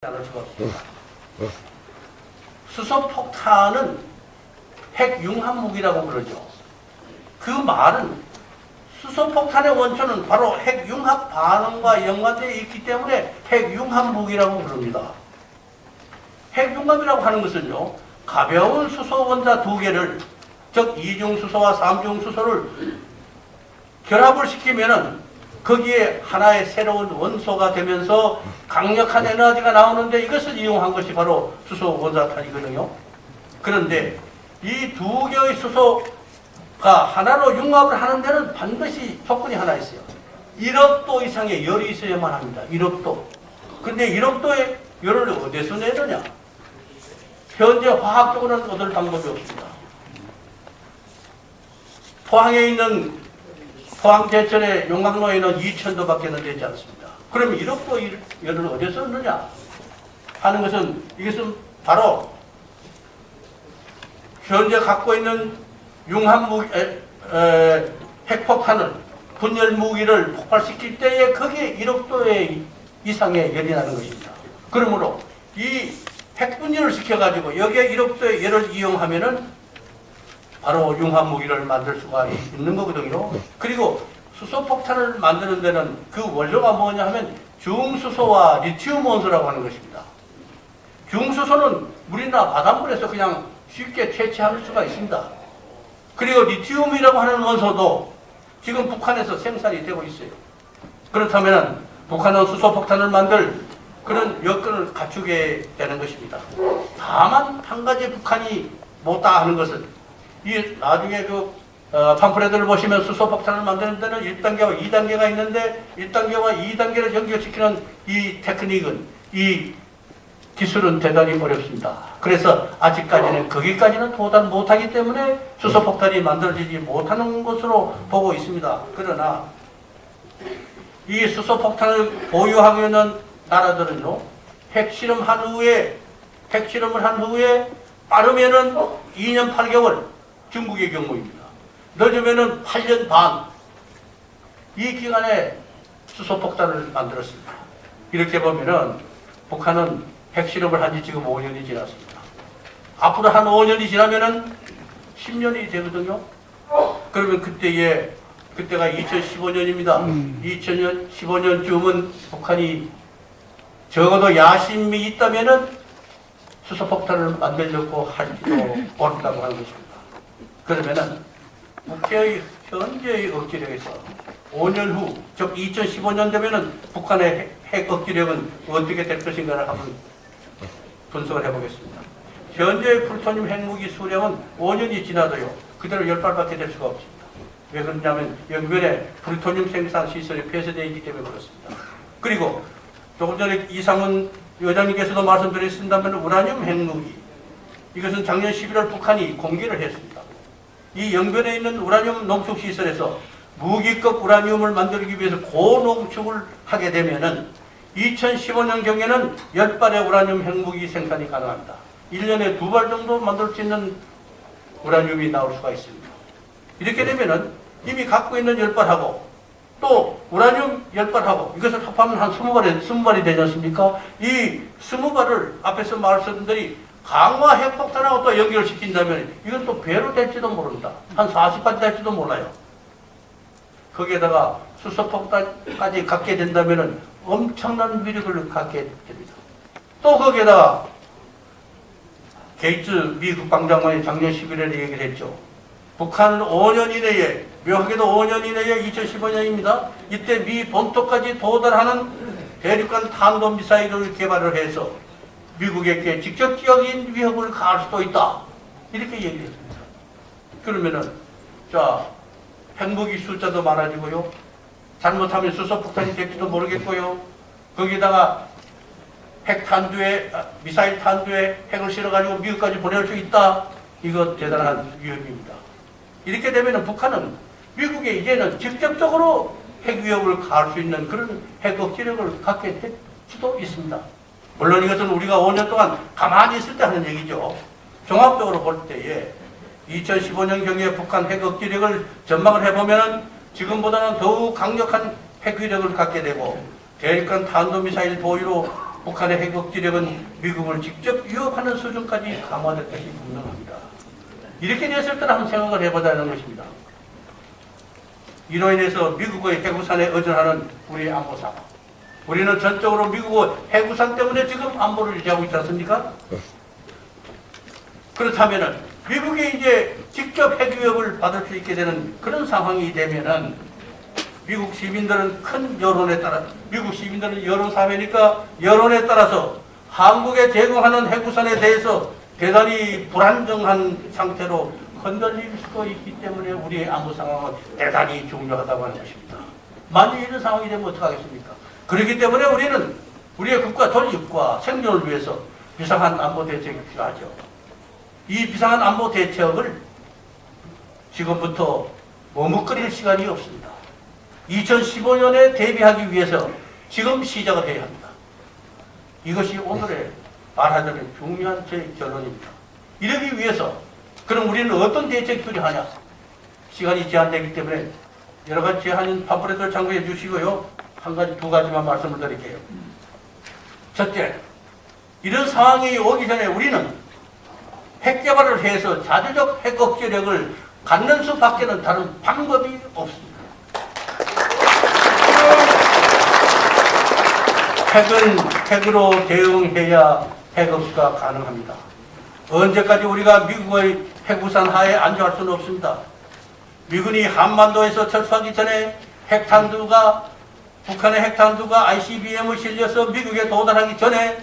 않을 수가 없습니다. 수소폭탄은 핵융합무기라고 그러죠. 그 말은 수소폭탄의 원천은 바로 핵융합 반응과 연관되어 있기 때문에 핵융합무기라고 부릅니다. 핵융합이라고 하는 것은요, 가벼운 수소 원자 두 개를, 즉 이중수소와 삼중수소를 결합을 시키면은 거기에 하나의 새로운 원소가 되면서 강력한 에너지가 나오는데 이것을 이용한 것이 바로 수소 원자탄이거든요. 그런데 이 두 개의 수소가 하나로 융합을 하는 데는 반드시 조건이 하나 있어요. 1억 도 이상의 열이 있어야만 합니다. 1억 도. 근데 1억 도의 열을 어디서 내느냐? 현재 화학적으로는 얻을 방법이 없습니다. 포항 제천의 용광로에는 2000도밖에 되지 않습니다. 그럼 1억 도 열을 어디서 얻느냐 하는 것은, 이것은 바로 현재 갖고 있는 핵폭탄을, 분열무기를 폭발시킬 때에 거기에 1억 도의 이상의 열이 나는 것입니다. 그러므로 이 핵분열을 시켜가지고 여기에 1억 도의 열을 이용하면은 바로 융합무기를 만들 수가 있는 거거든요. 그리고 수소폭탄을 만드는 데는 그 원료가 뭐냐 하면 중수소와 리튬 원소라고 하는 것입니다. 중수소는 물이나 바닷물에서 그냥 쉽게 채취할 수가 있습니다. 그리고 리튬이라고 하는 원소도 지금 북한에서 생산이 되고 있어요. 그렇다면 북한은 수소폭탄을 만들 그런 여건을 갖추게 되는 것입니다. 다만 한 가지 북한이 못다 하는 것은, 이 나중에 팜플렛을 보시면 수소폭탄을 만드는 데는 1단계와 2단계가 있는데 1단계와 2단계를 연결시키는 이 테크닉은, 이 기술은 대단히 어렵습니다. 그래서 아직까지는 거기까지는 도달 못하기 때문에 수소폭탄이 만들어지지 못하는 것으로 보고 있습니다. 그러나 이 수소폭탄을 보유하고 있는 나라들은요, 핵실험을 한 후에 빠르면은 2년 8개월, 중국의 경우입니다. 늦으면은 8년 반, 이 기간에 수소폭탄을 만들었습니다. 이렇게 보면은 북한은 핵실험을 한 지 지금 5년이 지났습니다. 앞으로 한 5년이 지나면은 10년이 되거든요. 그러면 그때가 2015년입니다. 2015년쯤은 북한이 적어도 야심이 있다면은 수소폭탄을 만들려고 할지도 모른다고 하는 것입니다. 그러면은 국회의 현재의 억지력에서 5년 후, 즉 2015년 되면은 북한의 핵 억지력은 어떻게 될 것인가를 한번 분석을 해보겠습니다. 현재의 플루토늄 핵무기 수량은 5년이 지나도요, 그대로 10발밖에 될 수가 없습니다. 왜 그러냐면 영변에 플루토늄 생산 시설이 폐쇄되어 있기 때문에 그렇습니다. 그리고 조금 전에 이상훈 의장님께서도 말씀드렸습니다만 우라늄 핵무기, 이것은 작년 11월 북한이 공개를 했습니다. 이 영변에 있는 우라늄 농축시설에서 무기급 우라늄을 만들기 위해서 고농축을 하게 되면은 2015년경에는 10발의 우라늄 핵무기 생산이 가능합니다. 1년에 2발 정도 만들 수 있는 우라늄이 나올 수가 있습니다. 이렇게 되면은 이미 갖고 있는 10발하고 또 우라늄 10발하고 이것을 합하면 한 20발이 되지 않습니까? 이 20발을 앞에서 말씀드린 대로 강화 핵폭탄하고 또 연결시킨다면 이건 또 배로 될지도 모릅니다. 한 40발이 될지도 몰라요. 거기에다가 수소폭탄까지 갖게 된다면 엄청난 위력을 갖게 됩니다. 또 거기에다가 게이츠 미 국방장관이 작년 11월에 얘기를 했죠. 북한은 5년 이내에, 묘하게도 5년 이내에 2015년입니다. 이때 미 본토까지 도달하는 대륙간 탄도미사일을 개발을 해서 미국에게 직접적인 위협을 가할 수도 있다. 이렇게 얘기했습니다. 그러면은, 핵무기 숫자도 많아지고요. 잘못하면 수소폭탄이 될지도 모르겠고요. 거기다가 미사일 탄두에 핵을 실어가지고 미국까지 보낼 수 있다. 이거 대단한 위협입니다. 이렇게 되면 북한은 미국에 이제는 직접적으로 핵 위협을 가할 수 있는 그런 핵 억지력을 갖게 될 수도 있습니다. 물론 이것은 우리가 5년 동안 가만히 있을 때 하는 얘기죠. 종합적으로 볼 때에 2015년경에 북한 핵 억지력을 전망을 해보면 지금보다는 더욱 강력한 핵 위력을 갖게 되고 대륙간 탄도미사일 보유로 북한의 핵 억지력은 미국을 직접 위협하는 수준까지 강화될 것이 분명합니다. 이렇게 됐을 때는 한번 생각을 해보자는 것입니다. 이로 인해서 미국의 핵우산에 의존하는 우리의 안보 상황. 우리는 전적으로 미국의 핵우산 때문에 지금 안보를 유지하고 있지 않습니까? 그렇다면은 미국이 이제 직접 핵 위협을 받을 수 있게 되는 그런 상황이 되면은 미국 시민들은 큰 여론에 따라, 미국 시민들은 여론사회니까 여론에 따라서 한국에 제공하는 핵우산에 대해서 대단히 불안정한 상태로 흔들릴 수도 있기 때문에 우리의 안보 상황은 대단히 중요하다고 하는 것입니다. 만약 이런 상황이 되면 어떡하겠습니까? 그렇기 때문에 우리는 우리의 국가 존립과 생존을 위해서 비상한 안보 대책이 필요하죠. 이 비상한 안보 대책을 지금부터 머뭇거릴 시간이 없습니다. 2015년에 대비하기 위해서 지금 시작을 해야 합니다. 이것이 오늘의 말하자는 중요한 제 결론입니다. 이러기 위해서 그럼 우리는 어떤 대책이 필요하냐? 시간이 제한되기 때문에 여러 가지 제한인 팜플렛을 참고해 주시고요. 두 가지만 말씀을 드릴게요. 첫째, 이런 상황이 오기 전에 우리는 핵 개발을 해서 자주적 핵 억제력을 갖는 수밖에는 다른 방법이 없습니다. 핵으로 대응해야 핵 없이가 가능합니다. 언제까지 우리가 미국의 핵우산 하에 안주할 수는 없습니다. 미군이 한반도에서 철수하기 전에 북한의 핵탄두가 ICBM을 실려서 미국에 도달하기 전에,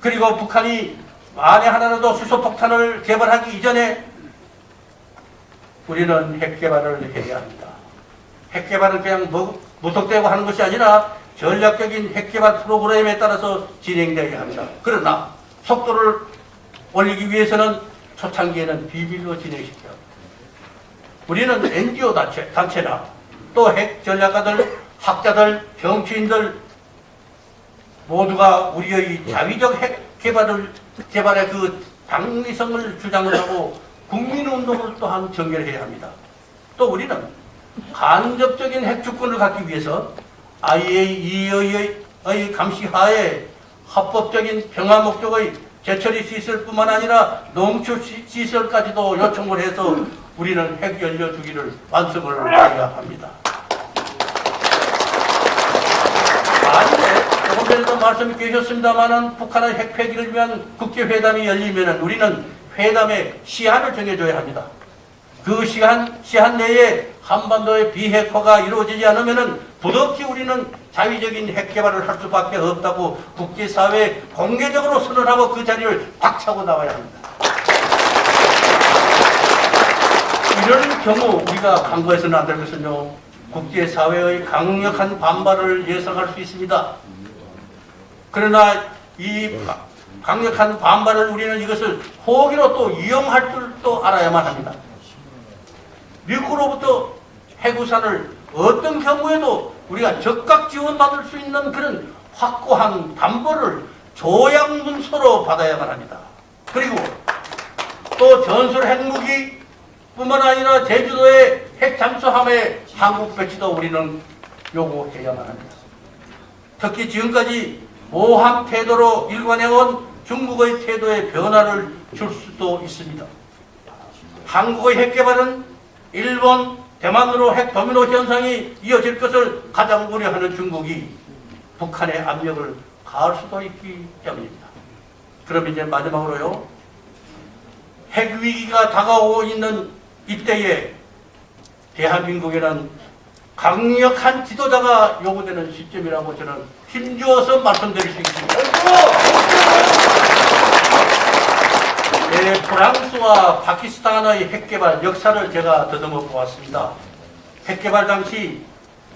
그리고 북한이 만에 하나라도 수소폭탄을 개발하기 이전에 우리는 핵 개발을 해야 합니다. 핵 개발은 그냥 무턱대고 하는 것이 아니라 전략적인 핵 개발 프로그램에 따라서 진행되어야 합니다. 그러나 속도를 올리기 위해서는 초창기에는 비밀로 진행시켜야 합니다. 우리는 NGO 단체나 또 핵 전략가들, 학자들, 정치인들 모두가 우리의 자위적 핵 개발의 그 당위성을 주장을 하고 국민운동을 또한 전개해야 합니다. 또 우리는 간접적인 핵 주권을 갖기 위해서 IAEA의 감시하에 합법적인 평화 목적의 재처리 시설뿐만 아니라 농축 시설까지도 요청을 해서 우리는 핵 연료 주기를 완성을 해야 합니다. 만일에 조금 전에도 말씀이 계셨습니다만은 북한의 핵 폐기를 위한 국제회담이 열리면은 우리는 회담의 시한을 정해줘야 합니다. 그 시한 내에 한반도의 비핵화가 이루어지지 않으면은 부득이 우리는 자위적인 핵 개발을 할 수밖에 없다고 국제사회에 공개적으로 선언하고 그 자리를 꽉 차고 나와야 합니다. 이럴 경우 우리가 강구해서는 안 될 것은요, 국제사회의 강력한 반발을 예상할 수 있습니다. 그러나 이 강력한 반발을 우리는 이것을 호기로 또 이용할 줄도 알아야만 합니다. 미국으로부터 핵우산을 어떤 경우에도 우리가 적극 지원받을 수 있는 그런 확고한 담보를 조약 문서로 받아야만 합니다. 그리고 또 전술 핵무기 뿐만 아니라 제주도의 핵 잠수함의 한국 배치도 우리는 요구해야만 합니다. 특히 지금까지 모함 태도로 일관해온 중국의 태도에 변화를 줄 수도 있습니다. 한국의 핵 개발은 일본, 대만으로 핵 도미노 현상이 이어질 것을 가장 우려하는 중국이 북한의 압력을 가할 수도 있기 때문입니다. 그럼 이제 마지막으로요, 핵 위기가 다가오고 있는 이때에 대한민국에는 강력한 지도자가 요구되는 시점이라고 저는 힘주어서 말씀드릴 수 있습니다. 네, 프랑스와 파키스탄의 핵개발 역사를 제가 더듬어 보았습니다. 핵개발 당시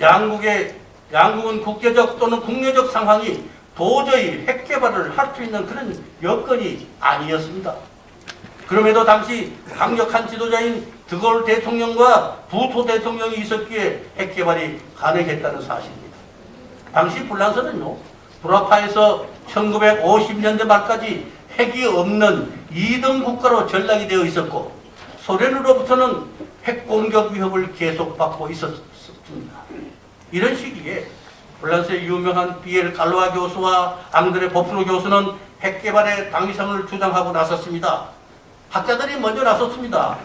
양국은 국제적 또는 국내적 상황이 도저히 핵개발을 할 수 있는 그런 여건이 아니었습니다. 그럼에도 당시 강력한 지도자인 드골 대통령과 부토 대통령이 있었기에 핵개발이 가능했다는 사실입니다. 당시 불란서는요, 불화파에서 1950년대 말까지 핵이 없는 2등 국가로 전락이 되어 있었고, 소련으로부터는 핵 공격 위협을 계속 받고 있었습니다. 이런 시기에 폴란스의 유명한 비엘 갈로아 교수와 앙드레 보프로 교수는 핵 개발의 당위성을 주장하고 나섰습니다. 학자들이 먼저 나섰습니다.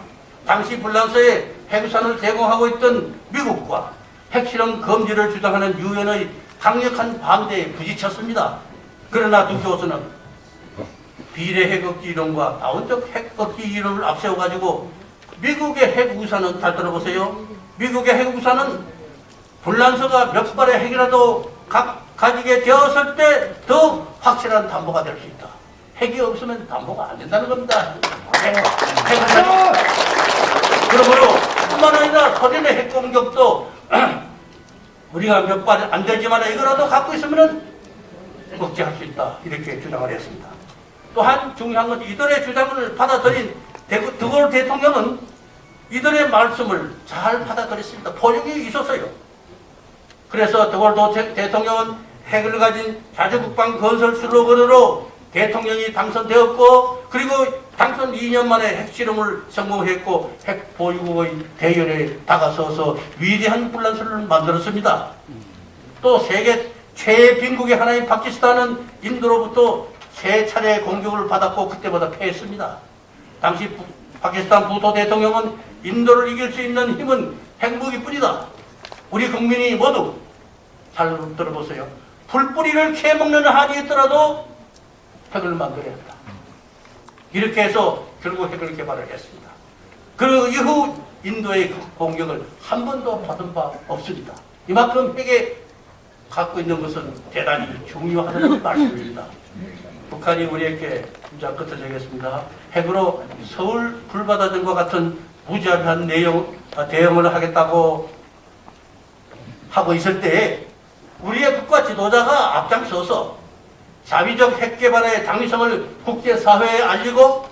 당시 폴란스에 핵우산을 제공하고 있던 미국과 핵실험 금지를 주장하는 유엔의 강력한 반대에 부딪혔습니다. 그러나 두 교수는 비례 핵억지 이론과 다원적 핵억지 이론을 앞세워가지고 미국의 핵우산은 잘 들어보세요. 미국의 핵우산은 폴란스가 몇 발의 핵이라도 가지게 되었을 때 더 확실한 담보가 될 수 있다. 핵이 없으면 담보가 안 된다는 겁니다. 핵우산. 그러므로 뿐만 아니라 소련의 핵공격도 우리가 몇 발 안 되지만 이거라도 갖고 있으면 억제할 수 있다. 이렇게 주장을 했습니다. 또한 중요한 건 이들의 주장을 받아들인 드골 대통령은 이들의 말씀을 잘 받아들였습니다. 포용이 있었어요. 그래서 드골 대통령은 핵을 가진 자주국방 건설 슬로건으로 대통령이 당선되었고, 그리고 당선 2년 만에 핵실험을 성공했고 핵 보유국의 대열에 다가서서 위대한 폴란스를 만들었습니다. 또 세계 최애 빈국의 하나인 파키스탄은 인도로부터 3차례 공격을 받았고 그때마다 패했습니다. 당시 파키스탄 부토 대통령은 인도를 이길 수 있는 힘은 핵무기뿐이다. 우리 국민이 모두 잘 들어보세요. 풀뿌리를 캐먹는 한이 있더라도 핵을 만들어야 한다. 이렇게 해서 결국 핵을 개발을 했습니다. 그 이후 인도의 공격을 한 번도 받은 바 없습니다. 이만큼 핵에 갖고 있는 것은 대단히 중요하다는 말씀입니다. 북한이 우리에게 자 끝을 내겠습니다. 핵으로 서울 불바다등과 같은 무자비한 대응을 하겠다고 하고 있을 때 우리의 국가 지도자가 앞장서서 자위적 핵 개발의 당위성을 국제사회에 알리고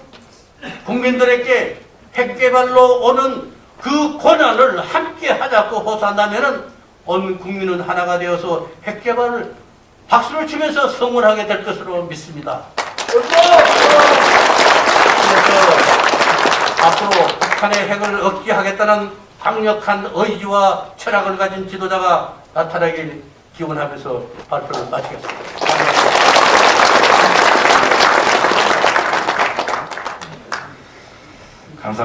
국민들에게 핵 개발로 오는 그 고난을 함께 하자고 호소한다면 온 국민은 하나가 되어서 핵 개발을 박수를 치면서 성원하게 될 것으로 믿습니다. 그래서 앞으로 북한의 핵을 억제하겠다는 강력한 의지와 철학을 가진 지도자가 나타나길 기원하면서 발표를 마치겠습니다. 감사합니다.